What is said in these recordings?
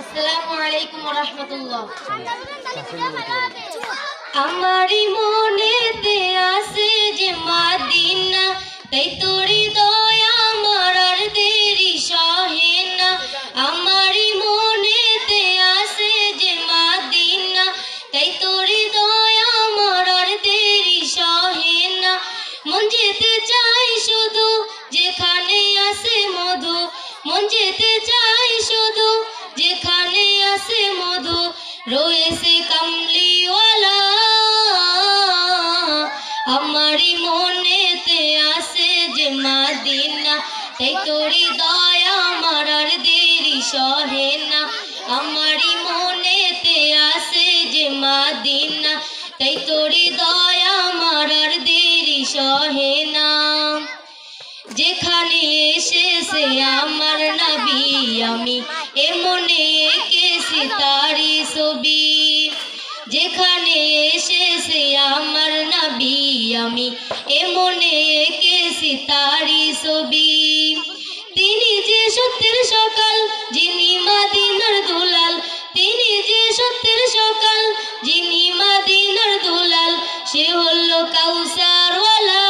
আসসালামু আলাইকুম ওয়া রাহমাতুল্লাহ। আমারই মনেতে আছে যে মদিনা, তাই তোরি দয়া আমার আর দেরি সহে না। আমারই মনেতে আছে যে মদিনা, তাই তোরি দয়া আমার আর দেরি সহে না। মন যেতে চাই শুধু যেখানে আছে মধু, মন যেতে চাই শুধু যেখানে আছে মধু, রয়েছে কামলিওয়ালা। আমারই মনেতে আছে যে মদিনা, তাই তোরি দয়া আমার আর দেরি সহে না। আমারই মনেতে আছে যে মদিনা, তাই তোরি দয়া আমার আর দেরি সহে না। যেখানে এসেছে আমার নবী, আমি এমনে এঁকেছি তারি ছবি। যেখানে এসেছে আমার নবী, আমি এমনে এঁকেছি তারি ছবি। তিনি যে সত্যের সকাল, যিনি মদিনার দুলাল, তিনি যে সত্যের সকাল, যিনি মদিনার দুলাল, সে হলো কাউসারওয়ালা।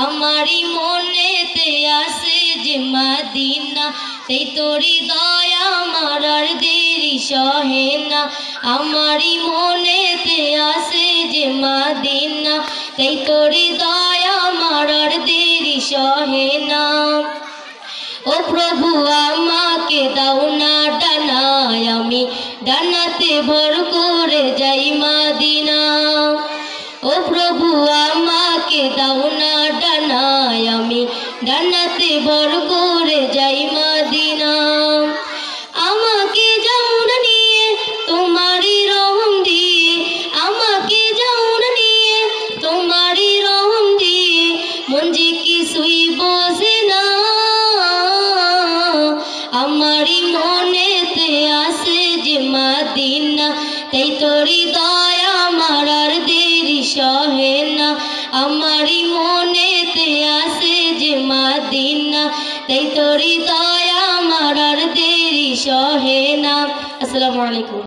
আমারই মনেতে আছে যে মদিনা, তাই তোরি দয়া আমার আর দেরি সহে না। আমারই মনেতে আছে যে মদিনা, তাই তোরি দয়া আমার আর দেরি সহে না। ও প্রভু আমাকে দাও না ডানায়, আমি ডানাতে ভর করে যাই মদিনা। ও প্রভু আমাকে দাও না ডানায়, আমি ডানাতে ভর করে যাই মদিনা। আমাকে যাও না নিয়ে তোমারই রহম দিয়ে, আমাকে যাও না নিয়ে তোমারই রহম দিয়ে, মন যে কিছুই বোঝে না। আমারই মনেতে আছে যে মদিনা, তাই তোরি দয়া আমার আর দেরি সহে না। আমারই মনেতে আছে যে মদিনা, তাই তোরি দয়া আমার আর দেরি সহে না। আসসালামু আলাইকুম।